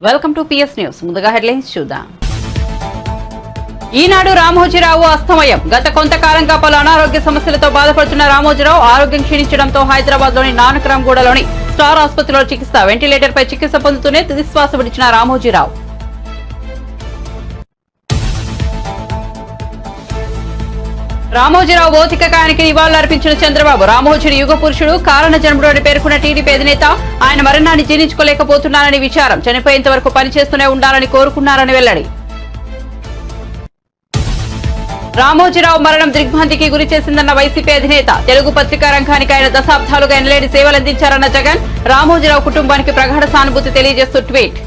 Welcome to PS news. ముందుగా headlines చూద్దాం. ఈనాడు రామోజీరావు అస్తమయం. గత కొంతకాలంగా పలు అనారోగ్య సమస్యలతో బాధపడుతున్న రామోజీరావు ఆరోగ్యం క్షీణించడంతో హైదరాబాద్ లోని నానక్రామ్గూడలోని స్టార్ ఆసుపత్రిలో చికిత్స. వెంటిలేటర్ పై చికిత్స పొందుతూనే తుదిశ్వాస విడిచిన రామోజీరావు. రామోజీరావు భౌతిక కాయానికి నివాళులర్పించిన చంద్రబాబు. రామోజీని యుగ పురుషుడు, కారణ జన్ముడు అని పేర్కొన్న టీడీపీ అధినేత ఆయన మరణాన్ని జీర్ణించుకోలేకపోతున్నారని విచారం. చనిపోయేంత వరకు పనిచేస్తూనే ఉండాలని కోరుకున్నారని వెల్లడి. రామోజీరావు మరణం దిగ్భ్రాంతికి గురి చేసిందన్న వైసీపీ అధినేత. తెలుగు పత్రికా రంగానికి ఆయన దశాబ్దాలుగా ఎనలేని సేవలందించారన్న జగన్. రామోజీరావు కుటుంబానికి ప్రగాఢ సానుభూతి తెలియజేస్తూ ట్వీట్.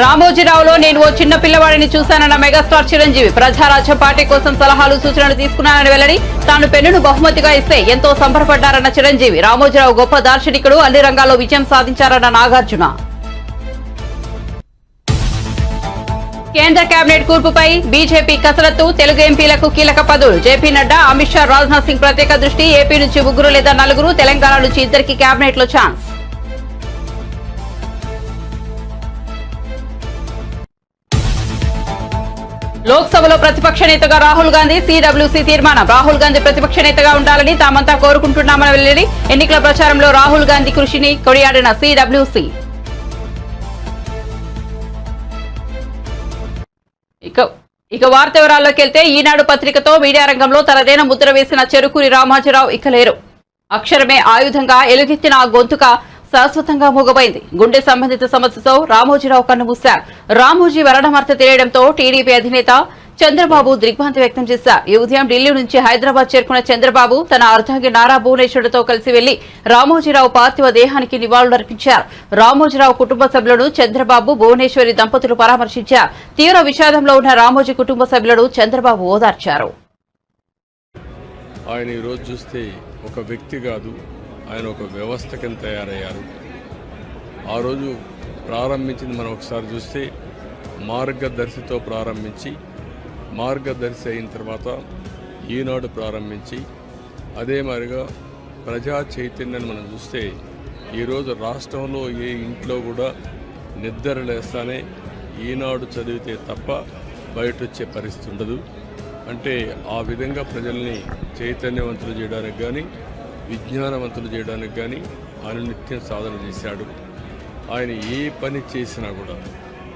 రామోజీరావులో నేను ఓ చిన్న పిల్లవాడిని చూశానన్న మెగాస్టార్ చిరంజీవి. ప్రజారాజ్యం పార్టీ కోసం సలహాలు సూచనలు తీసుకున్నానని వెల్లడి. తాను పెన్నును బహుమతిగా ఇస్తే ఎంతో సంబరపడ్డారన్న చిరంజీవి. రామోజీరావు గొప్ప దార్శనికుడు, అన్ని రంగాల్లో విజయం సాధించారన్న నాగార్జున. కేంద్ర కేబినెట్ కూర్పుపై బీజేపీ కసరత్తు. తెలుగు ఎంపీలకు కీలక పదవులు. జేపీ నడ్డా, అమిత్ షా, రాజ్నాథ్ సింగ్ ప్రత్యేక దృష్టి. ఏపీ నుంచి 3 లేదా 4, తెలంగాణ నుంచి 2 కేబినెట్ లో ఛాన్స్. లోక్సభలో ప్రతిపక్ష నేతగా రాహుల్ గాంధీ. సిడబ్ల్యూసీ తీర్మానం. రాహుల్ గాంధీ ప్రతిపక్ష నేతగా ఉండాలని తామంతా కోరుకుంటున్నామని వెల్లడి. ఎన్నికల ప్రచారంలో రాహుల్ గాంధీ కృషిని కొనియాడిన సిడబ్ల్యూసీ. ఇక వార్త వివరాల్లోకి వెళ్తే, ఈనాడు పత్రికతో మీడియా రంగంలో తనదైన ముద్ర వేసిన చెరుకూరి రామోజీరావు ఇక లేరు. అక్షరమే ఆయుధంగా ఎలుగెత్తిన ఆ గొంతుక శాశ్వతంగా మూగబోయింది. గుండె సంబంధిత సమస్యతో రామోజీరావు కన్నుమూశారు. రామోజీ మరణవార్త తెలియడంతో టీడీపీ అధినేత చంద్రబాబు దిగ్భ్రాంతి వ్యక్తం చేశారు. ఈ ఉదయం ఢిల్లీ నుంచి హైదరాబాద్ చేరుకున్న చంద్రబాబు తన అర్ధాంగి నారా భువనేశ్వరుడితో కలిసి వెళ్లి రామోజీరావు పార్థివ దేహానికి నివాళులర్పించారు. రామోజీరావు కుటుంబ సభ్యులను చంద్రబాబు, భువనేశ్వరి దంపతులు పరామర్శించారు. తీవ్ర విషాదంలో ఉన్న రామోజీ కుటుంబ సభ్యులను చంద్రబాబు ఓదార్చారు. ఆయన ఈరోజు చూస్తే ఒక వ్యక్తి కాదు, ఆయన ఒక వ్యవస్థ కింద తయారయ్యారు. ఆ రోజు ప్రారంభించింది మనం ఒకసారి చూస్తే మార్గదర్శితో ప్రారంభించి, మార్గదర్శి అయిన తర్వాత ఈనాడు ప్రారంభించి, అదే మాదిరిగా ప్రజా చైతన్యాన్ని మనం చూస్తే ఈరోజు రాష్ట్రంలో ఏ ఇంట్లో కూడా నిద్ర లేస్తానే ఈనాడు చదివితే తప్ప బయట వచ్చే పరిస్థితి ఉండదు. అంటే ఆ విధంగా ప్రజల్ని చైతన్యవంతులు చేయడానికి కానీ, విజ్ఞానవంతులు చేయడానికి కానీ ఆయన నిత్యం సాధన చేశాడు. ఆయన ఏ పని చేసినా కూడా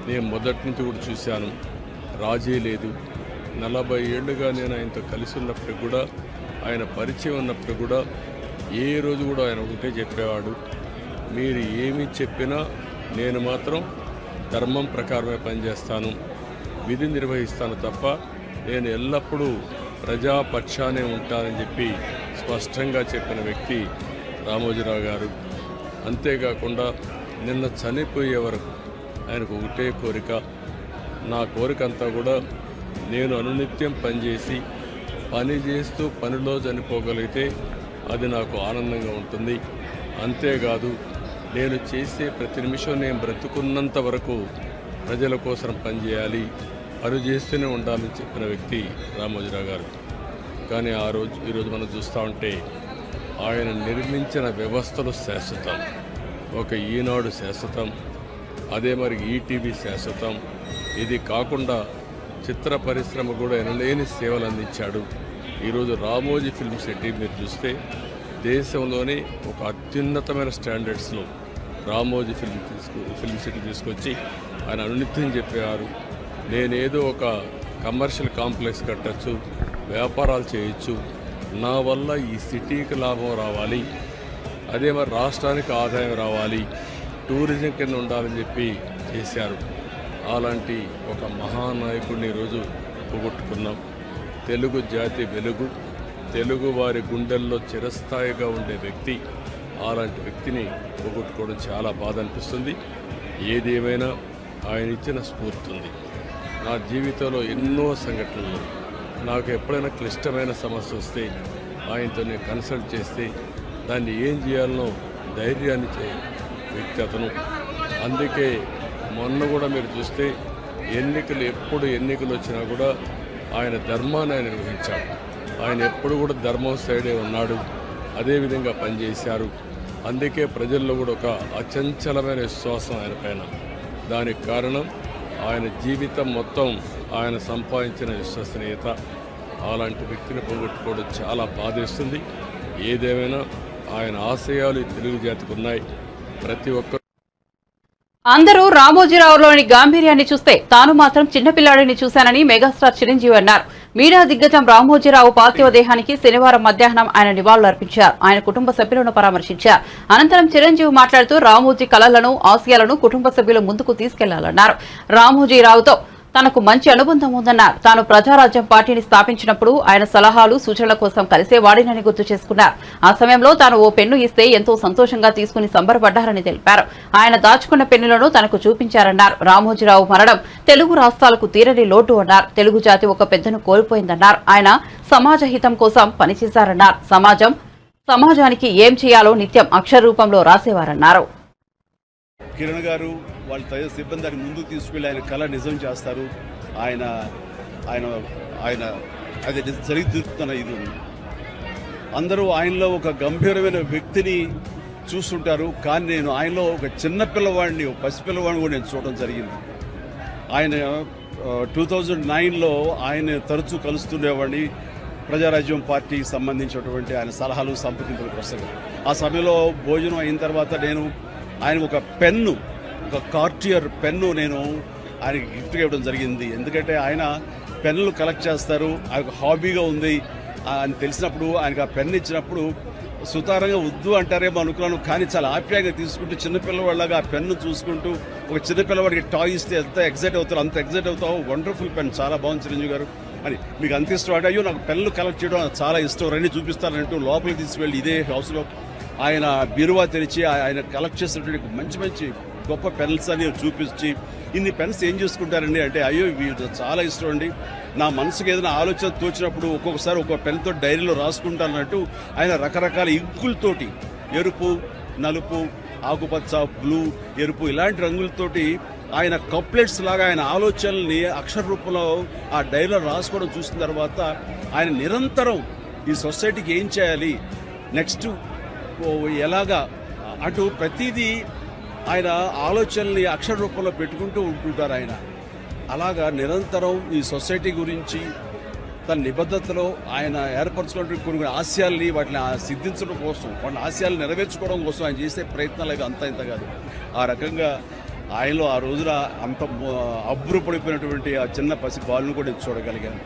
నేను మొదటి నుంచి కూడా చూశాను, రాజీ లేదు. 40 ఏళ్లుగా నేను ఆయనతో కలిసి ఉన్నప్పటికి కూడా, ఆయన పరిచయం ఉన్నప్పుడు కూడా ఏ రోజు కూడా ఆయన ఒకటే చెప్పేవాడు, మీరు ఏమి చెప్పినా నేను మాత్రం ధర్మం ప్రకారమే పనిచేస్తాను, విధి నిర్వహిస్తాను తప్ప నేను ఎల్లప్పుడూ ప్రజాపక్షానే ఉంటానని చెప్పి స్పష్టంగా చెప్పిన వ్యక్తి రామోజీరావు గారు. అంతేకాకుండా నిన్న చనిపోయే వరకు ఆయనకు ఒకటే కోరిక, నా కోరిక అంతా కూడా నేను అనునిత్యం పనిచేసి పని చేస్తూ పనిలో చనిపోగలిగితే అది నాకు ఆనందంగా ఉంటుంది. అంతేకాదు నేను చేసే ప్రతి నిమిషం నేను బ్రతుకున్నంత వరకు ప్రజల కోసం పనిచేయాలి, పని చేస్తూనే ఉండాలని చెప్పిన వ్యక్తి రామోజీరావు గారు. కానీ ఈరోజు మనం చూస్తూ ఉంటే ఆయన నిర్మించిన వ్యవస్థలు శాశ్వతం. ఒక ఈనాడు శాశ్వతం, అదే మరి ఈటీవీ శాశ్వతం. ఇది కాకుండా చిత్ర పరిశ్రమ కూడా ఎనలేని సేవలు అందించాడు. ఈరోజు రామోజీ ఫిల్మ్ సిటీ మీరు చూస్తే దేశంలోనే ఒక అత్యున్నతమైన స్టాండర్డ్స్లో రామోజీ ఫిల్మ్ సిటీ తీసుకొచ్చి ఆయన అనునిత్యం చెప్పేవారు, నేనేదో ఒక కమర్షియల్ కాంప్లెక్స్ కట్టచ్చు, వ్యాపారాలు చేయొచ్చు, నా వల్ల ఈ సిటీకి లాభం రావాలి, అదే మరి రాష్ట్రానికి ఆదాయం రావాలి, టూరిజం కింద ఉండాలని చెప్పి చేశారు. అలాంటి ఒక మహానాయకుడిని ఈరోజు పోగొట్టుకున్నాం. తెలుగు జాతి వెలుగు, తెలుగు వారి గుండెల్లో చిరస్థాయిగా ఉండే వ్యక్తి, అలాంటి వ్యక్తిని పోగొట్టుకోవడం చాలా బాధ అనిపిస్తుంది. ఏది ఏమైనా ఆయన ఇచ్చిన స్ఫూర్తి ఉంది. నా జీవితంలో ఎన్నో సంఘటనలు, నాకు ఎప్పుడైనా క్లిష్టమైన సమస్య వస్తే ఆయనతో నేను కన్సల్ట్ చేస్తే దాన్ని ఏం చేయాలనో ధైర్యాన్ని వ్యక్తి అతను. అందుకే మొన్న కూడా మీరు చూస్తే ఎప్పుడు ఎన్నికలు వచ్చినా కూడా ఆయన ధర్మాన్ని నిర్వహించాడు. ఆయన ఎప్పుడు కూడా ధర్మం సైడే ఉన్నాడు. అదేవిధంగా పనిచేశారు. అందుకే ప్రజల్లో కూడా ఒక అచంచలమైన విశ్వాసం ఆయన పైన. దానికి కారణం ఆయన జీవితం మొత్తం ఆయన సంపాదించిన విశ్వసనీయత. అలాంటి వ్యక్తిని పోగొట్టుకోవడం చాలా బాధేస్తుంది. ఏదేమైనా ఆయన ఆశయాలు ఈ తెలుగు జాతికి ఉన్నాయి. ప్రతి ఒక్కరు అందరూ రామోజీరావులోని గాంభీర్యాన్ని చూస్తే తాను మాత్రం చిన్నపిల్లాడిని చూశానని మెగాస్టార్ చిరంజీవి అన్నారు. మీడియా దిగ్గజం రామోజీరావు పార్థివ దేహానికి శనివారం మధ్యాహ్నం ఆయన నివాళులర్పించారు. ఆయన కుటుంబ సభ్యులను పరామర్శించారు. అనంతరం చిరంజీవి మాట్లాడుతూ రామోజీ కలలను, ఆశయాలను కుటుంబ సభ్యుల ముందుకు తీసుకెళ్లాలన్నారు. రామోజీరావుతో తనకు మంచి అనుబంధం ఉందన్నారు. తాను ప్రజారాజ్యం పార్టీని స్థాపించినప్పుడు ఆయన సలహాలు, సూచనల కోసం కలిసేవాడినని గుర్తు చేసుకున్నారు. ఆ సమయంలో తాను ఓ పెన్ను ఇస్తే ఎంతో సంతోషంగా తీసుకుని సంబరపడ్డారని తెలిపారు. ఆయన దాచుకున్న పెన్నులను తనకు చూపించారన్నారు. రామోజీరావు మరణం తెలుగు రాష్ట్రాలకు తీరని లోటు అన్నారు. తెలుగు జాతి ఒక పెద్దను కోల్పోయిందన్నారు. ఆయన సమాజ హితం కోసం పనిచేశారన్నారు. సమాజానికి ఏం చేయాలో నిత్యం అక్షర రూపంలో రాసేవారన్నారు. కిరణ్ గారు వాళ్ళ తయారు సిబ్బంది దాన్ని ముందుకు తీసుకెళ్లి ఆయన కళ నిజం చేస్తారు. ఆయన ఆయన ఆయన అది జరుగుతున్న ఇది అందరూ ఆయనలో ఒక గంభీరమైన వ్యక్తిని చూస్తుంటారు. కానీ నేను ఆయనలో ఒక చిన్న పిల్లవాడిని, ఒక పసిపిల్లవాడిని కూడా నేను చూడడం జరిగింది. ఆయన 2009లో ఆయన తరచూ కలుస్తుండేవాడిని. ప్రజారాజ్యం పార్టీకి సంబంధించినటువంటి ఆయన సలహాలు, సంప్రదింపుల కోసం. ఆ సమయంలో భోజనం అయిన తర్వాత నేను ఆయన ఒక పెన్ను, ఒక కార్టియర్ పెన్ను నేను ఆయనకి గిఫ్ట్గా ఇవ్వడం జరిగింది. ఎందుకంటే ఆయన పెన్నులు కలెక్ట్ చేస్తారు, ఆయనకు హాబీగా ఉంది అని తెలిసినప్పుడు ఆయనకు ఆ పెన్ను ఇచ్చినప్పుడు సుతారంగా వద్దు అంటారేమో అనుకున్నాను. కానీ చాలా ఆప్యాయంగా తీసుకుంటూ చిన్నపిల్లవాళ్ళగా ఆ పెన్ను చూసుకుంటూ, ఒక చిన్నపిల్లవాడికి టాయ్ ఇస్తే ఎంత ఎగ్జైట్ అవుతారు అంత ఎగ్జైట్ అవుతావు. వండర్ఫుల్ పెన్, చాలా బాగుంది చిరంజీవి గారు అని. మీకు అంత ఇష్టం అంటే, అయ్యో నాకు పెన్నులు కలెక్ట్ చేయడం చాలా ఇష్టం, రండి చూపిస్తానంటూ లోపలికి తీసుకువెళ్ళి ఇదే హౌస్లో ఆయన బీరువా తెరిచి ఆయన కలెక్ట్ చేసినటువంటి మంచి మంచి గొప్ప పెన్స్ అని చూపించి, ఇన్ని పెన్స్ ఏం చేసుకుంటారండి అంటే, అయ్యో వీళ్ళు చాలా ఇష్టం అండి, నా మనసుకు ఏదైనా ఆలోచన తోచినప్పుడు ఒక్కొక్కసారి ఒక్కొక్క పెన్తో డైరీలో రాసుకుంటానన్నట్టు ఆయన రకరకాల ఇంకులతోటి, ఎరుపు, నలుపు, ఆకుపచ్చ, బ్లూ, ఎరుపు ఇలాంటి రంగులతోటి ఆయన కప్లెట్స్ లాగా ఆయన ఆలోచనల్ని అక్షర రూపంలో ఆ డైరీలో రాసుకోవడం చూసిన తర్వాత ఆయన నిరంతరం ఈ సొసైటీకి ఏం చేయాలి, నెక్స్ట్ ఎలాగా అటు ప్రతిదీ ఆయన ఆలోచనల్ని అక్షర రూపంలో పెట్టుకుంటూ ఉంటుంటారు. ఆయన అలాగా నిరంతరం ఈ సొసైటీ గురించి తన నిబద్ధతలో ఆయన ఏర్పరచుకున్న కొన్ని ఆశయాల్ని వాటిని సిద్ధించడం కోసం, వాటిని ఆశయాలు నెరవేర్చుకోవడం కోసం ఆయన చేసే ప్రయత్నాలు అంత ఇంత కాదు. ఆ రకంగా ఆయనలో ఆ రోజున అంత అబ్బురపడిపోయినటువంటి ఆ చిన్న పసి బాలును కూడా చూడగలిగాను.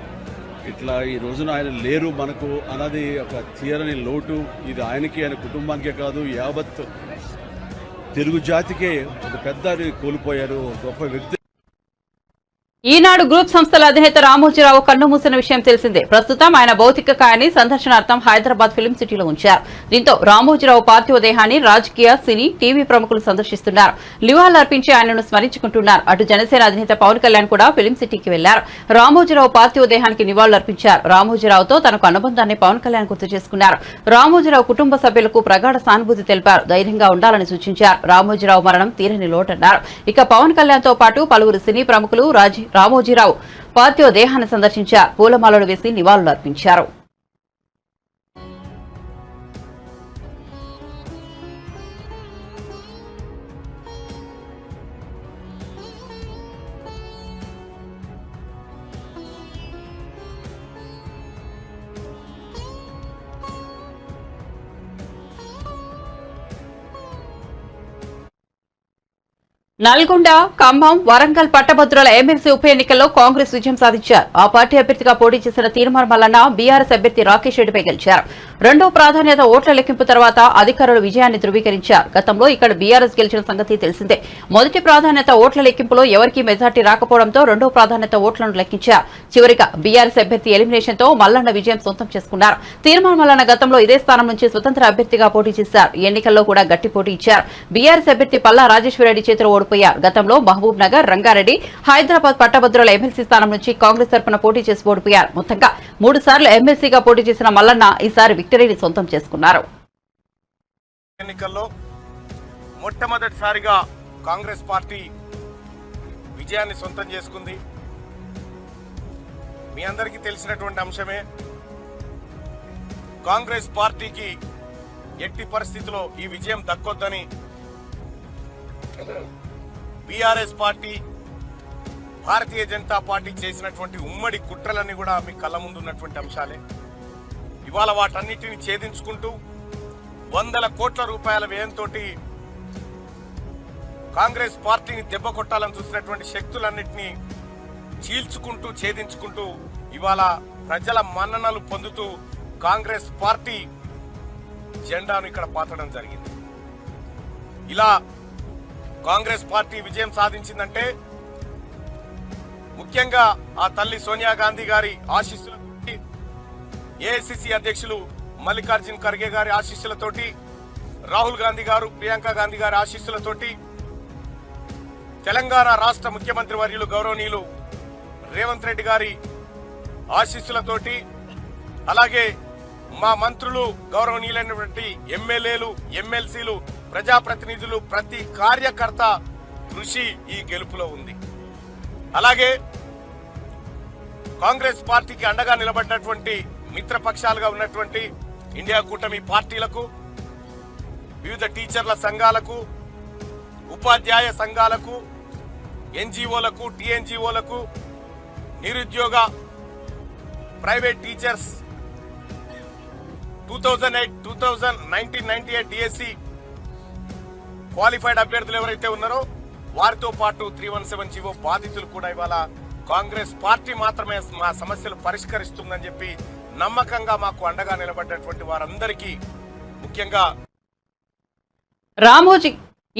ఇట్లా ఈ రోజున ఆయన లేరు మనకు అన్నది ఒక తీరని లోటు. ఇది ఆయనకి, ఆయన కుటుంబానికే కాదు, యావత్ తెలుగు జాతికే ఒక పెద్ద కోల్పోయారు, గొప్ప వ్యక్తి. ఈనాడు గ్రూప్ సంస్థల అధినేత రామోజీరావు కన్నుమూసిన విషయం తెలిసిందే. ప్రస్తుతం ఆయన భౌతిక కాయాన్ని సందర్శనార్థం హైదరాబాద్ ఫిల్మ్ సిటీలో ఉంచారు. దీంతో రామోజీరావు పార్థివ దేహాన్ని రాజకీయ, సినీ, టీవీ ప్రముఖులు సందర్శిస్తున్నారు. నివాళులర్పించి ఆయనను స్మరించుకుంటున్నారు. అటు జనసేన అధినేత పవన్ కళ్యాణ్ కూడా ఫిల్మ్ సిటీకి వెళ్లారు. రామోజీరావు పార్థివ దేహానికి నివాళులర్పించారు. రామోజీరావుతో తనకు అనుబంధాన్ని పవన్ కళ్యాణ్ గుర్తు చేసుకున్నారు. రామోజీరావు కుటుంబ సభ్యులకు ప్రగాఢ సానుభూతి తెలిపారు. ధైర్యంగా ఉండాలని సూచించారు. రామోజీరావు మరణం తీరని లోటన్నారు. ఇక పవన్ కళ్యాణ్ తో పాటు పలువురు సినీ ప్రముఖులు రామోజీరావు పార్థివ దేహాన్ని సందర్శించారు. పూలమాలలు వేసి నివాళులర్పించారు. నల్గొండ, ఖమ్మం, వరంగల్ పట్టభద్రుల ఎమ్మెల్సీ ఉప ఎన్నికల్లో కాంగ్రెస్ విజయం సాధించారు. ఆ పార్టీ అభ్యర్థిగా పోటీ చేసిన తీర్మార్ మల్లన్న బీఆర్ఎస్ అభ్యర్థి రాకేష్ రెడ్డిపై గెలిచారు. రెండో ప్రాధాన్యత ఓట్ల లెక్కింపు తర్వాత అధికారులు విజయాన్ని ధృవీకరించారు. గతంలో ఇక్కడ బీఆర్ఎస్ గెలిచిన సంగతి తెలిసిందే. మొదటి ప్రాధాన్యత ఓట్ల లెక్కింపులో ఎవరికీ మెజార్టీ రాకపోవడంతో రెండో ప్రాధాన్యత ఓట్లను లెక్కించారు. చివరిగా బీఆర్ఎస్ అభ్యర్థి ఎలిమినేషన్ తో మల్లన్న విజయం సొంతం చేసుకున్నారు. తీర్మార్ మల్లన్న గతంలో ఇదే స్థానం నుంచి స్వతంత్ర అభ్యర్థిగా పోటీ చేశారు. ఈ ఎన్నికల్లో కూడా గట్టి పోటీ ఇచ్చారు. బీఆర్ఎస్ అభ్యర్థి పల్లా రాజేశ్వరరెడ్డి చేతిలో ఓడిపోయారు. గతంలో మహబూబ్ నగర్, రంగారెడ్డి, హైదరాబాద్ పట్టభద్రుల ఎమ్మెల్సీ స్థానం నుంచి కాంగ్రెస్ తరఫున పోటీ చేసి ఓడిపోయారు. మొత్తంగా 3 సార్లు ఎమ్మెల్సీగా పోటీ చేసిన మల్లన్న ఈసారి విక్టరీని సొంతం చేసుకున్నారు. ఎన్నికల్లో మొట్టమొదటిసారిగా కాంగ్రెస్ పార్టీ విజయాన్ని సొంతం చేసుకుంది. మీ అందరికీ తెలిసినటువంటి అంశమే. కాంగ్రెస్ పార్టీకి ఎట్టి పరిస్థితిలో ఈ విజయం దక్కొద్దని BRS party Bharatiya Janata party చేసినటువంటి ఉమ్మడి కుట్రలన్నీ కూడా మీ కళ్ళ ముందు ఉన్నటువంటి అంశాలే. ఇవాళ వాటన్నిటిని ఛేదించుకుంటూ 100 కోట్ల రూపాయల వ్యయంతో కాంగ్రెస్ పార్టీని దెబ్బ కొట్టాలని చూసినటువంటి శక్తులన్నింటినీ చీల్చుకుంటూ ఛేదించుకుంటూ ఇవాళ ప్రజల మన్ననలు పొందుతూ కాంగ్రెస్ పార్టీ జెండాను ఇక్కడ పాతడం జరిగింది. ఇలా కాంగ్రెస్ పార్టీ విజయం సాధించిందంటే ముఖ్యంగా ఆ తల్లి సోనియా గాంధీ గారి ఆశీస్సులతోటి, ఏఐసిసి అధ్యక్షులు మల్లికార్జున్ ఖర్గే గారి ఆశీస్సులతోటి, రాహుల్ గాంధీ గారు, ప్రియాంక గాంధీ గారి ఆశీస్సులతోటి, తెలంగాణ రాష్ట్ర ముఖ్యమంత్రి వర్యులు గౌరవనీయులు రేవంత్ రెడ్డి గారి ఆశీస్సులతోటి, అలాగే మా మంత్రులు గౌరవనీయులైనటువంటి ఎమ్మెల్యేలు, ఎమ్మెల్సీలు, ప్రజాప్రతినిధులు, ప్రతి కార్యకర్త కృషి ఈ గెలుపులో ఉంది. అలాగే కాంగ్రెస్ పార్టీకి అండగా నిలబడినటువంటి మిత్రపక్షాలుగా ఉన్నటువంటి ఇండియా కూటమి పార్టీలకు, వివిధ టీచర్ల సంఘాలకు, ఉపాధ్యాయ సంఘాలకు, ఎన్జీఓలకు, టీఎన్జీఓలకు, నిరుద్యోగ ప్రైవేట్ టీచర్స్ 1998 డిఎస్సి క్వాలిఫైడ్ అభ్యర్థులు ఎవరైతే ఉన్నారో వారితో పాటు 317 జీవో బాధితులు కూడా ఇవాళ కాంగ్రెస్ పార్టీ మాత్రమే మా సమస్యలు పరిష్కరిస్తుందని చెప్పి నమ్మకంగా మాకు అండగా నిలబడ్డటువంటి వారందరికీ ముఖ్యంగా రామోజీ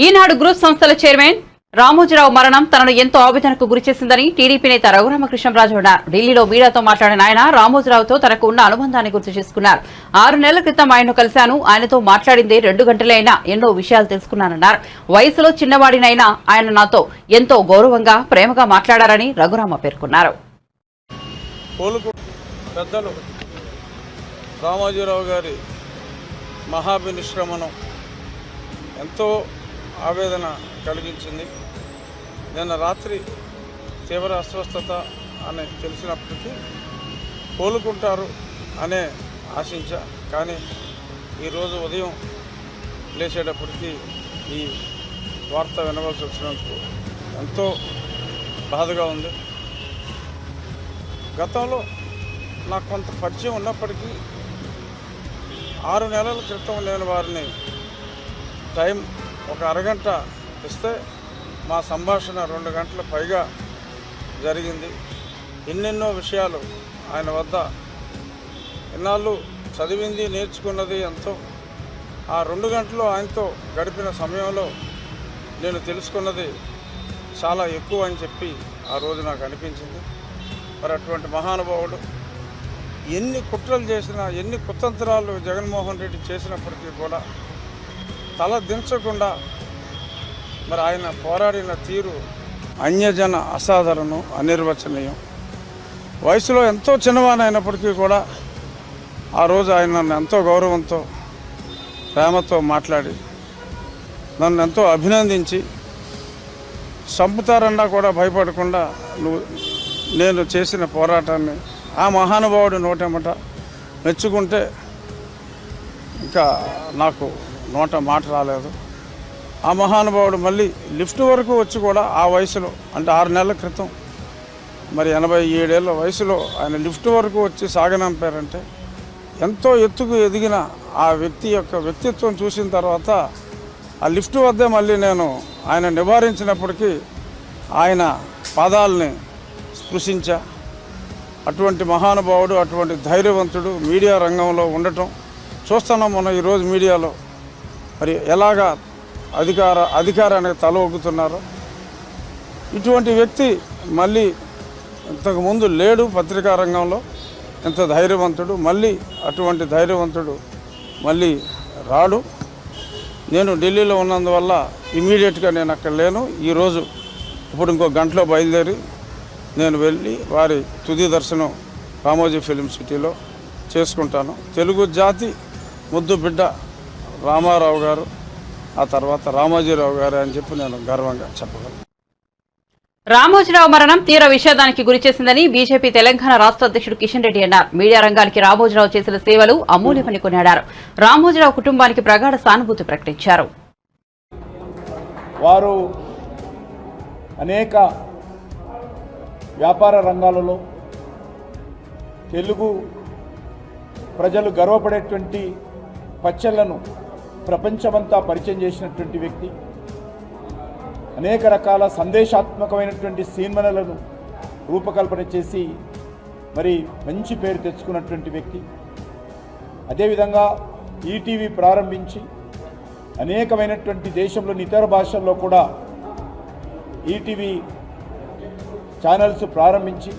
ఈనాడు గ్రూప్ సంస్థల చైర్మన్ రామోజీరావు మరణం తనను ఎంతో ఆవేదనకు గురిచేసిందని టీడీపీ నేత రఘురామకృష్ణరాజు అన్నారు. ఢిల్లీలో మీడియాతో మాట్లాడిన ఆయన రామోజీరావుతో తనకు ఉన్న అనుబంధాన్ని గుర్తు చేసుకున్నారు. 6 నెలల క్రితం ఆయన్ను కలిశాను. ఆయనతో మాట్లాడిందే 2 గంటలే అయినా ఎన్నో విషయాలు తెలుసుకున్నానన్నారు. వయసులో చిన్నవాడినైనా ఆయన నాతో ఎంతో గౌరవంగా, ప్రేమగా మాట్లాడారని రఘురామ పేర్కొన్నారు. పెద్దలు రామోజీరావు గారి మహాభినిష్క్రమణం ఎంతో ఆవేదన కలిగించింది. నిన్న రాత్రి తీవ్ర అస్వస్థత అని తెలిసినప్పటికీ కోలుకుంటారు అనే ఆశించా. కానీ ఈరోజు ఉదయం లేచేటప్పటికీ ఈ వార్త వినవలసి వచ్చినందుకు ఎంతో బాధగా ఉంది. గతంలో నాకు కొంత పరిచయం ఉన్నప్పటికీ 6 నెలల క్రితం నేను వారిని టైం ఒక అరగంట ఇస్తే మా సంభాషణ 2 గంటల పైగా జరిగింది. ఎన్నెన్నో విషయాలు ఆయన వద్ద ఇన్నాళ్ళు చదివింది, నేర్చుకున్నది ఎంతో. ఆ 2 గంటలు ఆయనతో గడిపిన సమయంలో నేను తెలుసుకున్నది చాలా ఎక్కువ అని చెప్పి ఆ రోజు నాకు అనిపించింది. మరి అటువంటి మహానుభావుడు ఎన్ని కుట్రలు చేసినా, ఎన్ని కుతంత్రాలు జగన్మోహన్ రెడ్డి చేసినప్పటికీ కూడా తల దించకుండా మరి ఆయన పోరాడిన తీరు అన్యజన అసాధారణం, అనిర్వచనీయం. వయసులో ఎంతో చిన్నవానైనప్పటికీ కూడా ఆ రోజు ఆయన నన్ను ఎంతో గౌరవంతో, ప్రేమతో మాట్లాడి నన్ను ఎంతో అభినందించి చంపుతారన్నా కూడా భయపడకుండా నేను చేసిన పోరాటాన్ని ఆ మహానుభావుడు నోటెమ్మట మెచ్చుకుంటే ఇంకా నాకు నోట మాట రాలేదు. ఆ మహానుభావుడు మళ్ళీ లిఫ్ట్ వరకు వచ్చి కూడా ఆ వయసులో, అంటే 6 నెలల క్రితం, మరి 87 ఏళ్ళ వయసులో ఆయన లిఫ్ట్ వరకు వచ్చి సాగనంపారంటే ఎంతో ఎత్తుకు ఎదిగిన ఆ వ్యక్తి యొక్క వ్యక్తిత్వం చూసిన తర్వాత ఆ లిఫ్ట్ వద్దే మళ్ళీ నేను ఆయన నివారించినప్పటికీ ఆయన పాదాలని స్పృశించా. అటువంటి మహానుభావుడు, అటువంటి ధైర్యవంతుడు మీడియా రంగంలో ఉండటం చూస్తున్నాం. మనం ఈరోజు మీడియాలో మరి ఎలాగా అధికారానికి తల ఒగ్గుతున్నారో, ఇటువంటి వ్యక్తి మళ్ళీ ఇంతకుముందు లేడు పత్రికా రంగంలో. ఎంత ధైర్యవంతుడు, మళ్ళీ అటువంటి ధైర్యవంతుడు మళ్ళీ రాడు. నేను ఢిల్లీలో ఉన్నందువల్ల ఇమీడియట్గా నేను అక్కడ లేను. ఈరోజు ఇప్పుడు ఇంకో గంటలో బయలుదేరి నేను వెళ్ళి వారి తుది దర్శనం రామోజీ ఫిలిం సిటీలో చేసుకుంటాను. తెలుగు జాతి ముద్దు బిడ్డ రామారావు గారు, ఆ తర్వాత రామోజీరావు గారు అని చెప్పి నేను గర్వంగా చెప్పగలను. రామోజీరావు మరణం తీవ్ర విషాదానికి గురిచేసిందని బీజేపీ తెలంగాణ రాష్ట్ర అధ్యక్షుడు కిషన్ రెడ్డి అన్నారు. మీడియా రంగానికి రామోజీరావు చేసిన సేవలు అమూల్యమని కొనియాడారు. రామోజీరావు కుటుంబానికి ప్రగాఢ సానుభూతి ప్రకటించారు. వారు అనేక వ్యాపార రంగాలలో తెలుగు ప్రజలు గర్వపడేటువంటి పచ్చళ్లను ప్రపంచమంతా పరిచయం చేసినటువంటి వ్యక్తి. అనేక రకాల సందేశాత్మకమైనటువంటి సినిమాలను రూపకల్పన చేసి మరి మంచి పేరు తెచ్చుకున్నటువంటి వ్యక్తి. అదేవిధంగా ఈటీవీ ప్రారంభించి అనేకమైనటువంటి దేశంలోని ఇతర భాషల్లో కూడా ఈటీవీ ఛానల్స్ ప్రారంభించి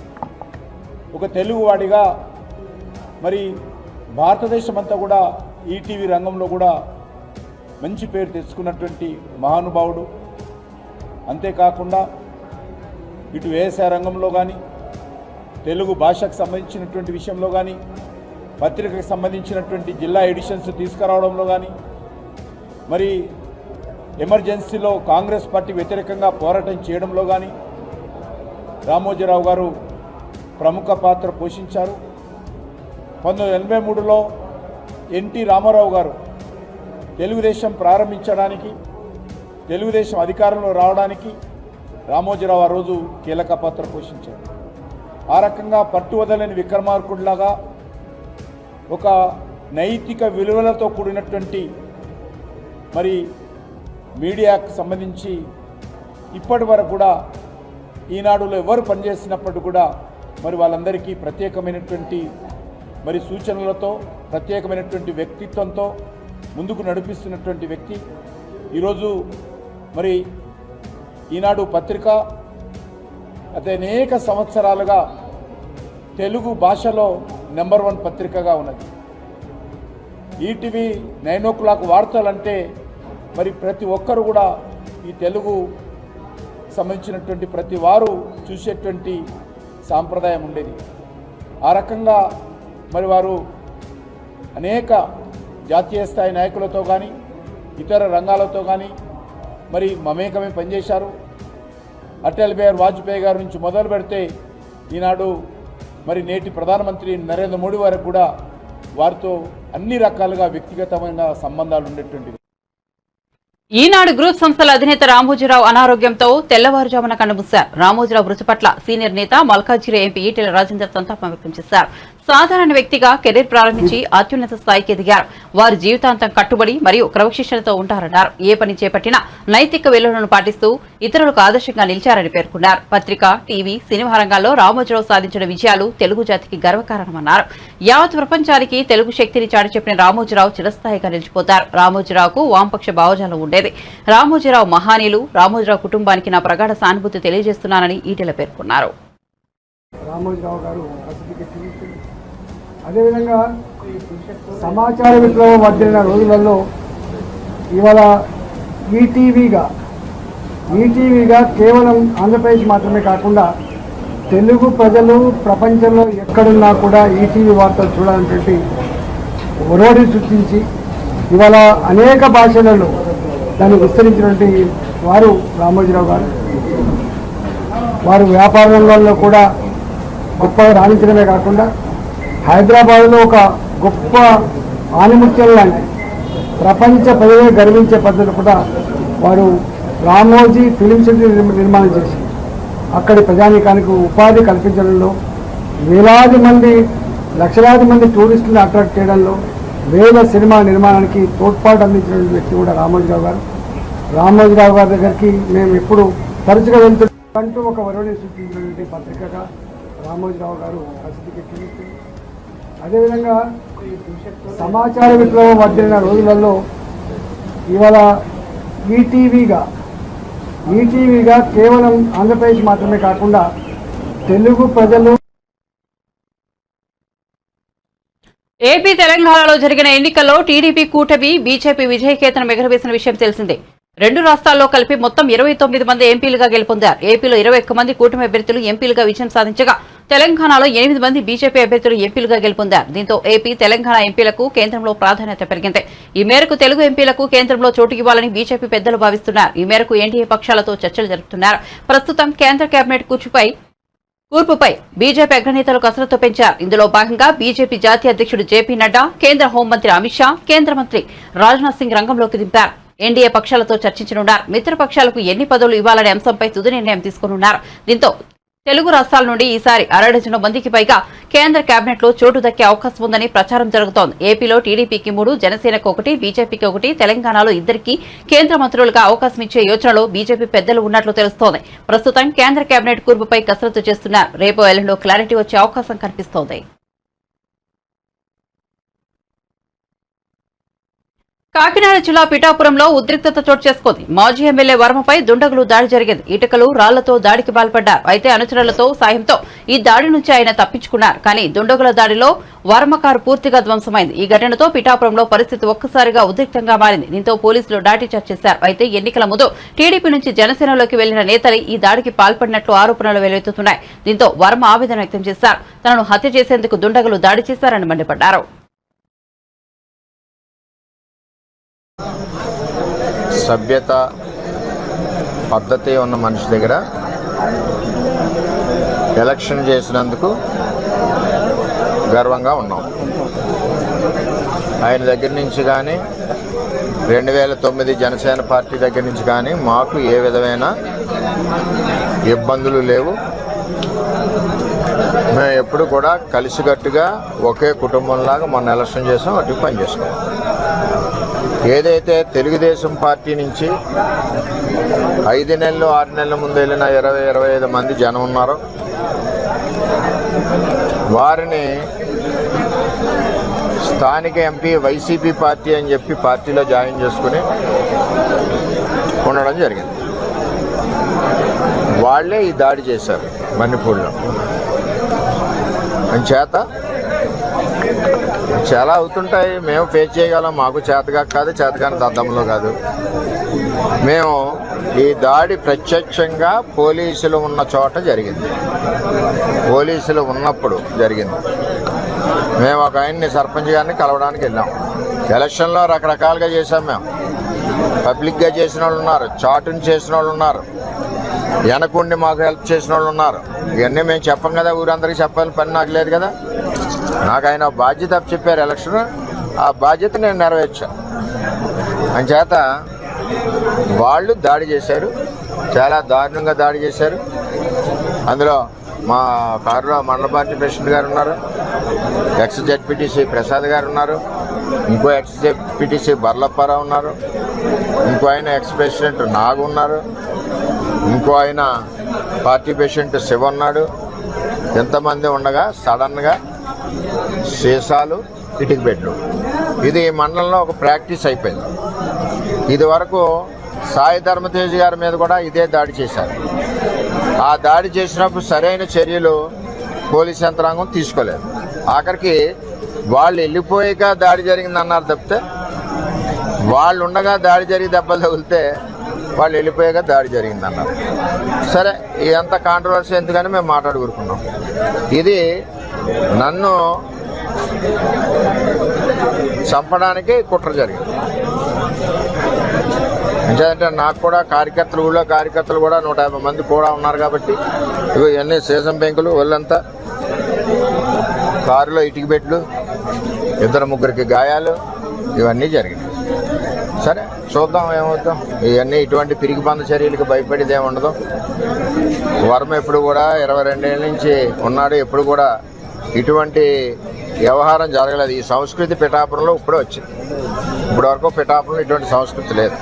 ఒక తెలుగువాడిగా మరి భారతదేశం అంతా కూడా ఈటీవీ రంగంలో కూడా మంచి పేరు తెచ్చుకున్నటువంటి మహానుభావుడు. అంతేకాకుండా ఇటు వ్యవసాయ రంగంలో కానీ, తెలుగు భాషకు సంబంధించినటువంటి విషయంలో కానీ, పత్రికకు సంబంధించినటువంటి జిల్లా ఎడిషన్స్ తీసుకురావడంలో కానీ, మరి ఎమర్జెన్సీలో కాంగ్రెస్ పార్టీ వ్యతిరేకంగా పోరాటం చేయడంలో కానీ రామోజీరావు గారు ప్రముఖ పాత్ర పోషించారు. 1983లో ఎన్టీ రామారావు గారు తెలుగుదేశం ప్రారంభించడానికి, తెలుగుదేశం అధికారంలో రావడానికి రామోజీరావు ఆ రోజు కీలక పాత్ర పోషించారు. ఆ రకంగా పట్టువదలని విక్రమార్కుడిలాగా ఒక నైతిక విలువలతో కూడినటువంటి మరి మీడియాకు సంబంధించి ఇప్పటి వరకు కూడా ఈనాడులో ఎవరు పనిచేసినప్పటికీ కూడా మరి వాళ్ళందరికీ ప్రత్యేకమైనటువంటి మరి సూచనలతో, ప్రత్యేకమైనటువంటి వ్యక్తిత్వంతో ముందుకు నడిపిస్తున్నటువంటి వ్యక్తి. ఈరోజు మరి ఈనాడు పత్రిక అదే అనేక సంవత్సరాలుగా తెలుగు భాషలో నెంబర్ 1 పత్రికగా ఉన్నది. ఈటీవీ 9 o'clock వార్తలంటే మరి ప్రతి ఒక్కరు కూడా ఈ తెలుగు సంబంధించినటువంటి ప్రతి వారు చూసేటువంటి సాంప్రదాయం ఉండేది. ఆ రకంగా మరి వారు అనేక జాతీయ స్థాయి నాయకులతో కానీ, ఇతర రంగాలతో కానీ మరి మమేకమే పనిచేశారు. అటల్ బిహారీ వాజ్పేయి గారి నుంచి మొదలు పెడితే ఈనాడు మరి నేటి ప్రధానమంత్రి నరేంద్ర మోడీ వరకు కూడా వారితో అన్ని రకాలుగా వ్యక్తిగతమైన సంబంధాలు ఉండేటువంటివి. ఈనాడు గ్రూప్ సంస్థల అధినేత రామోజీరావు అనారోగ్యంతో తెల్లవారుజామున కన్నుమూశారు. రామోజీరావు మృతి పట్ల సీనియర్ నేత మల్కాజ్గిరి ఎంపీ ఈటెల రాజేందర్ సంతాపం వ్యక్తం చేశారు. సాధారణ వ్యక్తిగా కెరీర్ ప్రారంభించి అత్యున్నత స్థాయికి ఎదిగారు. వారు జీవితాంతం కట్టుబడి మరియు క్రమశిక్షణతో ఉంటారన్నారు. ఏ పని చేపట్టినా నైతిక విలువలను పాటిస్తూ ఇతరులకు ఆదర్శంగా నిలిచారని పేర్కొన్నారు. పత్రిక, టీవీ, సినిమా రంగాల్లో రామోజీరావు సాధించిన విజయాలు తెలుగు జాతికి గర్వకారణమన్నారు. యావత్ ప్రపంచానికి తెలుగు శక్తిని చాటి చెప్పిన రామోజీరావు చిరస్థాయిగా నిలిచిపోతారు. రామోజీరావుకు వామపక్ష భావజాలం ఉండేది. రామోజీరావు మహానీయులు. రామోజీరావు కుటుంబానికి నా ప్రగాఢ సానుభూతి తెలియజేస్తున్నానని ఈటెల పేర్కొన్నారు. రామోజీరావు గారు అదేవిధంగా సమాచార విప్లవం వర్ధిల్లిన రోజులలో ఇవాళ ఈటీవీగా కేవలం ఆంధ్రప్రదేశ్ మాత్రమే కాకుండా తెలుగు ప్రజలు ప్రపంచంలో ఎక్కడున్నా కూడా ఈటీవీ వార్తలు చూడాలనేటువంటి ఒరవడి సృష్టించి ఇవాళ అనేక భాషలలో దాన్ని విస్తరించినటువంటి వారు రామోజీరావు గారు. వారు వ్యాపార రంగంలో కూడా గొప్పగా రాణించడమే కాకుండా హైదరాబాద్లో ఒక గొప్ప ఆనిముత్యం లాంటి ప్రపంచ ప్రజలే గర్వించే పద్ధతులు కూడా వారు రామోజీ ఫిలిం సిటీ నిర్మాణం చేసి అక్కడి ప్రజానీకానికి ఉపాధి కల్పించడంలో, వేలాది మంది లక్షలాది మంది టూరిస్టులను అట్రాక్ట్ చేయడంలో, వేల సినిమా నిర్మాణానికి తోడ్పాటు అందించిన వ్యక్తి కూడా రామోజీరావు గారు. రామోజీరావు గారి దగ్గరికి మేము ఎప్పుడు తరచుగా వెళ్తుంటూ ఒక వరుణి సృష్టించినటువంటి పత్రికగా రామోజీరావు గారు ప్రసిద్ధికి. అదేవిధంగా సమాచార విప్లవం వర్ధిల్లిన రోజులలో ఇవాళ ఈటీవీగా కేవలం ఆంధ్రప్రదేశ్ మాత్రమే కాకుండా తెలుగు ప్రజలు. ఏపీ, తెలంగాణలో జరిగిన ఎన్నికల్లో టీడీపీ కూటమి, బీజేపీ విజయకేతనం ఎగురవేసిన విషయం తెలిసిందే. రెండు రాష్ట్రాల్లో కలిపి మొత్తం 29 మంది ఎంపీలుగా గెలుపొందారు. ఏపీలో 21 మంది కూటమి అభ్యర్థులు ఎంపీలుగా విజయం సాధించగా తెలంగాణలో 8 మంది బీజేపీ అభ్యర్థులు ఎంపీలుగా గెలుపొందారు. దీంతో ఏపీ, తెలంగాణ ఎంపీలకు కేంద్రంలో ప్రాధాన్యత పెరిగింది. ఈ మేరకు తెలుగు ఎంపీలకు కేంద్రంలో చోటు ఇవ్వాలని బీజేపీ పెద్దలు భావిస్తున్నారు. ఈ మేరకు ఎన్డీఏ పక్షాలతో చర్చలు జరుపుతున్నారు. ప్రస్తుతం కేంద్ర కేబినెట్ కూర్పుపై బీజేపీ అగ్రనేతలు కసరత్తు పెంచారు. ఇందులో భాగంగా బీజేపీ జాతీయ అధ్యక్షుడు జేపీ నడ్డా, కేంద్ర హోంమంత్రి అమిత్ షా, కేంద్ర మంత్రి రాజ్నాథ్ సింగ్ రంగంలోకి దింపారు. ఎన్డీఏ పక్షాలతో చర్చించనున్నారు. మిత్ర పక్షాలకు ఎన్ని పదవులు ఇవ్వాలనే అంశంపై తుది నిర్ణయం తీసుకోనున్నారు. దీంతో తెలుగు రాష్ట్రాల నుండి ఈసారి 60 డజను మందికి పైగా కేంద్ర కేబినెట్ లో చోటు దక్కే అవకాశం ఉందని ప్రచారం జరుగుతోంది. ఏపీలో టీడీపీకి 3, జనసేనకు 1, బీజేపీకి 1, తెలంగాణలో 2 కేంద్ర మంత్రులుగా అవకాశం ఇచ్చే యోచనలో బీజేపీ పెద్దలు ఉన్నట్లు తెలుస్తోంది. ప్రస్తుతం కేంద్ర కేబినెట్ కూర్పుపై కసరత్తు చేస్తున్నారు. రేపు ఎల్లుండో క్లారిటీ వచ్చే అవకాశం కనిపిస్తోంది. కాకినాడ జిల్లా పిఠాపురంలో ఉద్రిక్తత చోటు చేసుకుంది. మాజీ ఎమ్మెల్యే వర్మపై దుండగులు దాడి జరిగింది. ఇటుకలు, రాళ్లతో దాడికి పాల్పడ్డారు. అయితే అనుచరులతో సాయంతో ఈ దాడి నుంచి ఆయన తప్పించుకున్నారు. కానీ దుండగుల దాడిలో వర్మ కారు పూర్తిగా ధ్వంసమైంది. ఈ ఘటనతో పిఠాపురంలో పరిస్థితి ఒక్కసారిగా ఉద్రిక్తంగా మారింది. దీంతో పోలీసులు లాఠీచార్జ్ చేశారు. అయితే ఎన్నికల ముందు టీడీపీ నుంచి జనసేనలోకి వెళ్లిన నేతలు ఈ దాడికి పాల్పడినట్లు ఆరోపణలు వెల్లువెత్తుతున్నాయి. దీంతో వర్మ ఆవేదన వ్యక్తం చేశారు. తనను హత్య చేసేందుకు దుండగులు దాడి చేశారని మండిపడ్డారు. సభ్యత పద్ధతి ఉన్న మనిషి దగ్గర ఎలక్షన్ చేసినందుకు గర్వంగా ఉన్నాం. ఆయన దగ్గర నుంచి కానీ 2009 జనసేన పార్టీ దగ్గర నుంచి కానీ మాకు ఏ విధమైన ఇబ్బందులు లేవు. మేము ఎప్పుడు కూడా కలిసికట్టుగా ఒకే కుటుంబంలాగా మొన్న ఎలక్షన్ చేసాం, అటు పనిచేసాం. ఏదైతే తెలుగుదేశం పార్టీ నుంచి 5 నెలలు 6 నెలల ముందు వెళ్ళిన 20-25 మంది జనం ఉన్నారో వారిని స్థానిక ఎంపీ వైసీపీ పార్టీ అని చెప్పి పార్టీలో జాయిన్ చేసుకుని ఉండడం జరిగింది. వాళ్లే ఈ దాడి చేశారు మణిపూర్లో. చేత చాలా అవుతుంటాయి, మేము ఫేస్ చేయగలం. మాకు చేతగా కాదు, చేతగాని దద్దంలో కాదు. మేము ఈ దాడి ప్రత్యక్షంగా పోలీసులు ఉన్న చోట జరిగింది, పోలీసులు ఉన్నప్పుడు జరిగింది. మేము ఒక ఆయన్ని సర్పంచ్ గారిని కలవడానికి వెళ్ళాం. ఎలక్షన్లో రకరకాలుగా చేశాం. మేము పబ్లిక్గా చేసిన వాళ్ళు ఉన్నారు, చాటుని చేసిన వాళ్ళు ఉన్నారు, వెనకుండి మాకు హెల్ప్ చేసిన వాళ్ళు ఉన్నారు. ఇవన్నీ మేము చెప్పం కదా, ఊరందరికీ చెప్పాలని పని నాకు లేదు కదా. నాకు ఆయన బాధ్యత చెప్పారు ఎలక్షన్, ఆ బాధ్యత నేను నెరవేర్చాను. అంచేత వాళ్ళు దాడి చేశారు, చాలా దారుణంగా దాడి చేశారు. అందులో మా కారులో మండల పార్టీ ప్రెసిడెంట్ గారు ఉన్నారు, ఎక్స్ జెడ్పీటీసీ ప్రసాద్ గారు ఉన్నారు, ఇంకో ఎక్స్ జెడ్పీటీసీ బర్లప్పారావు ఉన్నారు, ఇంకో ఆయన ఎక్స్ ప్రెసిడెంట్ నాగు ఉన్నారు, ఇంకో ఆయన పార్టీ ప్రెసిడెంట్ శివ ఉన్నాడు. ఎంతమంది ఉండగా సడన్గా సీసాలు, ఇటుక బెడ్లు, ఇది మండలంలో ఒక ప్రాక్టీస్ అయిపోయింది. ఇది వరకు సాయి ధర్మతేజ్ గారి మీద కూడా ఇదే దాడి చేశారు. ఆ దాడి చేసినప్పుడు సరైన చర్యలు పోలీస్ యంత్రాంగం తీసుకోలేదు. ఆఖరికి వాళ్ళు వెళ్ళిపోయాక దాడి జరిగిందన్నారు తప్పితే, వాళ్ళు ఉండగా దాడి జరిగి దెబ్బలు తగిలితే వాళ్ళు వెళ్ళిపోయాక దాడి జరిగిందన్నారు. సరే, ఇదంతా కాంట్రవర్సీ ఎందుకని మేము మాట్లాడుకుంటున్నాం. ఇది నన్ను చంపడానికి కుట్ర జరిగింది. అంటే నాకు కూడా కార్యకర్తలు, ఊళ్ళో కార్యకర్తలు కూడా 150 మంది కూడా ఉన్నారు కాబట్టి ఇవన్నీ సీసం పెంకులు, ఒళ్ళంతా కారులో ఇటుక బెడ్లు, 2-3 గాయాలు, ఇవన్నీ జరిగినాయి. సరే చూద్దాం ఏమవుతాం. ఇవన్నీ ఇటువంటి పిరికి బంద చర్యలకు భయపడేది ఏమి ఉండదు. వర్మ ఎప్పుడు కూడా 22 ఏళ్ళ నుంచి ఉన్నాడు, ఎప్పుడు కూడా ఇటువంటి వ్యవహారం జరగలేదు. ఈ సంస్కృతి పిఠాపురంలో ఇప్పుడే వచ్చింది. ఇప్పటి వరకు పిఠాపురంలో ఇటువంటి సంస్కృతి లేదు.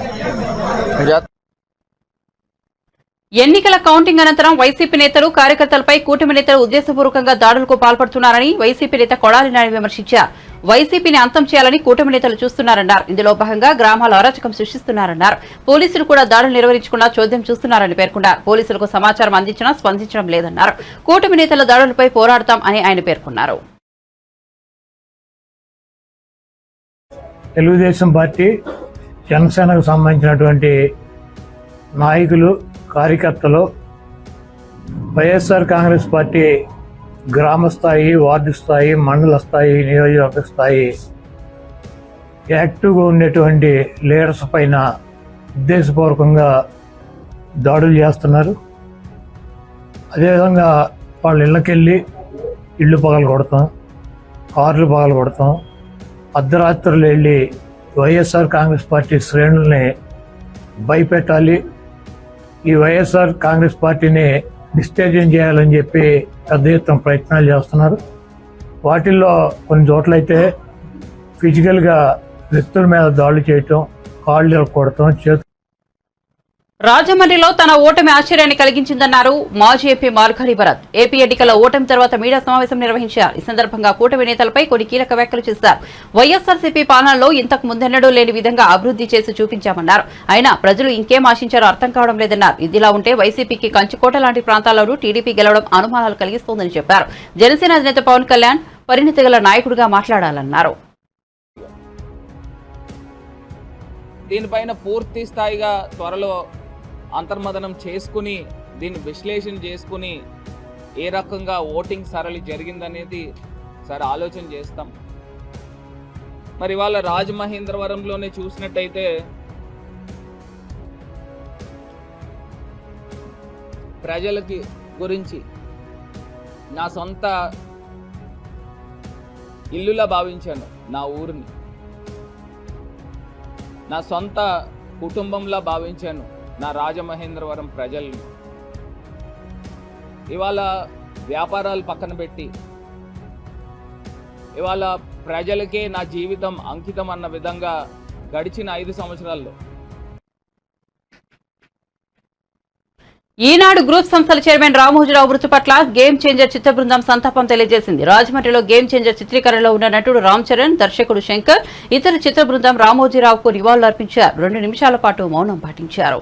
ఎన్నికల కౌంటింగ్ అనంతరం వైసీపీ నేతలు కార్యకర్తలపై కూటమి నేతలు ఉద్దేశపూర్వకంగా దాడులకు పాల్పడుతున్నారని వైసీపీ నేత కొడాలి నాని విమర్శించారు. వైసీపీని అంతం చేయాలని కూటమి నేతలు చూస్తున్నారన్నారు. ఇందులో భాగంగా గ్రామాల అరాచకం సృష్టిస్తున్నారన్నారు. పోలీసులు కూడా దాడులు నిర్వహించకుండా చోద్యం చూస్తున్నారని పేర్కొన్నారు. పోలీసులకు సమాచారం అందించినా స్పందించడం లేదన్నారు. కూటమి నేతల దాడులపై పోరాడతాం అని ఆయన పేర్కొన్నారు. తెలుగుదేశం పార్టీ, జనసేనకు సంబంధించినటువంటి నాయకులు, కార్యకర్తలు వైఎస్ఆర్ కాంగ్రెస్ పార్టీ గ్రామ స్థాయి, వార్డు స్థాయి, మండల స్థాయి, నియోజకవర్గ స్థాయి యాక్టివ్గా ఉండేటువంటి లీడర్స్ పైన ఉద్దేశపూర్వకంగా దాడులు చేస్తున్నారు. అదేవిధంగా వాళ్ళ ఇళ్ళకెళ్ళి ఇళ్ళు పగలగొడతాం, కార్లు పగలగొడతాం, అర్ధరాత్రులు వెళ్ళి వైఎస్ఆర్ కాంగ్రెస్ పార్టీ శ్రేణుల్ని భయపెట్టాలి, ఈ వైఎస్ఆర్ కాంగ్రెస్ పార్టీని డిస్టేజం చేయాలని చెప్పి పెద్ద ఎత్తున ప్రయత్నాలు చేస్తున్నారు. వాటిల్లో కొన్ని చోట్లయితే ఫిజికల్గా వ్యక్తుల మీద దాడులు చేయటం, కాళ్ళు కొడటం, చేతులు. రాజమండ్రిలో తన ఓటమి ఆశ్చర్యాన్ని కలిగించిందన్నారు మాజీ ఎంపీ మార్గాని భరత్. ఏపీ ఎన్నికల ఓటమి తర్వాత మీడియా సమావేశం నిర్వహించారు. ఈ సందర్భంగా కూటమి నేతలపై కొన్ని కీలక వ్యాఖ్యలు చేశారు. వైఎస్ఆర్సీపీ పాలనలో ఇంతకు ముందెన్నడూ లేని విధంగా అభివృద్ధి చేసి చూపించామన్నారు. అయినా ప్రజలు ఇంకేం ఆశించారో అర్థం కావడం లేదన్నారు. ఇదిలా ఉంటే వైసీపీకి కంచుకోట లాంటి ప్రాంతాల్లోనూ టీడీపీ గెలవడం అనుమానాలు కలిగిస్తోందని చెప్పారు. జనసేన అధినేత పవన్ కళ్యాణ్ పరిణితి గల నాయకుడిగా మాట్లాడాలన్నారు. దీనిపైన పూర్తి స్థాయిగా త్వరలో అంతర్మదనం చేసుకుని దీన్ని విశ్లేషణ చేసుకుని ఏ రకంగా ఓటింగ్ సరళి జరిగిందనేది సరే ఆలోచన చేస్తాం. మరి ఇవాళ రాజమహేంద్రవరంలోనే చూసినట్టయితే ప్రజలకి గురించి నా సొంత ఇల్లులా భావించాను, నా ఊరిని నా సొంత కుటుంబంలా భావించాను నా రాజమహేంద్రవరం ప్రజల్ని. ఇవాళ వ్యాపారాలు పక్కన పెట్టి ఇవాళ ప్రజలకే నా జీవితం అంకితం అన్న విధంగా గడిచిన 5 సంవత్సరాల్లో ఈనాడు గ్రూప్ సంస్థల చైర్మన్ రామోజీరావు మృతి పట్ల గేమ్ చేంజర్ చిత్ర బృందం సంతాపం తెలియజేసింది. రాజమండ్రిలో గేమ్ చేంజర్ చిత్రీకరణలో ఉన్న నటుడు రామ్ చరణ్, దర్శకుడు శంకర్, ఇతర చిత్ర బృందం రామోజీరావుకు నివాళులర్పించారు. 2 నిమిషాల పాటు మౌనం పాటించారు.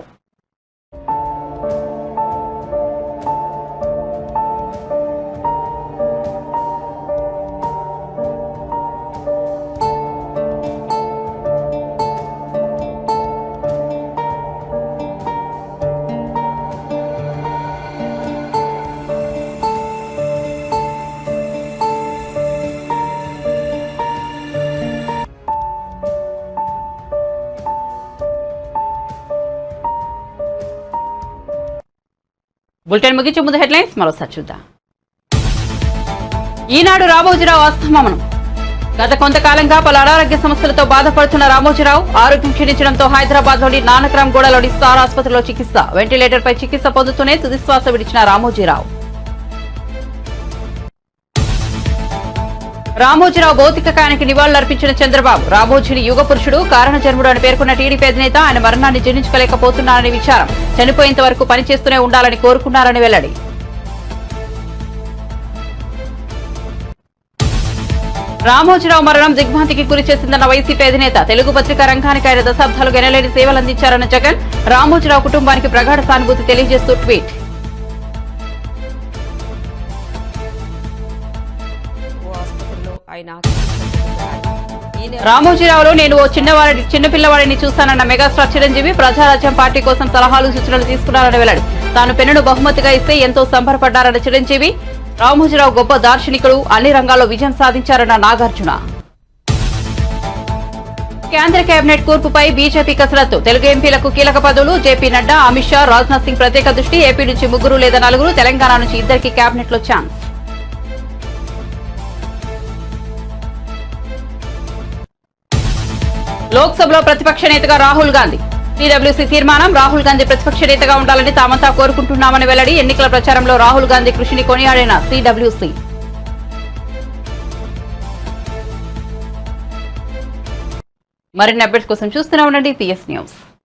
బులెటిన్ ముగించే ముందు హెడ్లైన్స్ మరోసారి చూద్దాం. ఈనాడు రామోజీరావు అస్తమనం. గత కొంతకాలంగా పలు అనారోగ్య సమస్యలతో బాధపడుతున్న రామోజీరావు ఆరోగ్యం క్షీణించడంతో హైదరాబాద్ లోని నానక్రామ్ గూడలోని స్టార్ ఆసుపత్రిలో చికిత్స. వెంటిలేటర్ పై చికిత్స పొందుతూనే తుదిశ్వాస విడిచిన రామోజీరావు. రామోజీరావు భౌతిక కాయానికి నివాళులర్పించిన చంద్రబాబు. రామోజీని యుగ పురుషుడు, కారణ జన్ముడు అని పేర్కొన్న టీడీపీ అధినేత ఆయన మరణాన్ని జీర్ణించుకోలేకపోతున్నారని విచారం. చనిపోయేంత వరకు పనిచేస్తూనే ఉండాలని కోరుకున్నారని వెల్లడి. రామోజీరావు మరణం దిగ్భ్రాంతికి గురి చేసిందన్న వైసీపీ అధినేత. తెలుగు పత్రికా రంగానికి ఆయన దశాబ్దాలుగా ఎనలేని సేవలు అందించారన్న జగన్. రామోజీరావు కుటుంబానికి ప్రగాఢ సానుభూతి తెలియజేస్తూ ట్వీట్. రామోజీరావులో నేను ఓ చిన్నపిల్లవాడిని చూశానన్న మెగాస్టార్ చిరంజీవి. ప్రజారాజ్యం పార్టీ కోసం సలహాలు, సూచనలు తీసుకున్నారని వెల్లడి. తాను పెన్నును బహుమతిగా ఇస్తే ఎంతో సంబరపడ్డారన్న చిరంజీవి. రామోజీరావు గొప్ప దార్శనికుడు, అన్ని రంగాల్లో విజయం సాధించారన్న నాగార్జున. కేంద్ర కేబినెట్ కూర్పుపై బీజేపీ కసరత్తు. తెలుగు ఎంపీలకు కీలక పదవులు. జేపీ నడ్డా, అమిత్ షా, రాజ్నాథ్ సింగ్ ప్రత్యేక దృష్టి. ఏపీ నుంచి 3 లేదా 4, తెలంగాణ నుంచి 2కి కేబినెట్ లో ఛాన్స్. లోక్సభలో ప్రతిపక్ష నేతగా రాహుల్ గాంధీ. టీడబ్ల్యూసీ తీర్మానం. రాహుల్ గాంధీ ప్రతిపక్ష నేతగా ఉండాలని తామంతా కోరుకుంటున్నామని వెల్లడి. ఎన్నికల ప్రచారంలో రాహుల్ గాంధీ కృషిని కొనియాడిన టీడబ్ల్యూసీ. మరిన్ని అప్డేట్స్ కోసం చూస్తూనే ఉండండి PS న్యూస్.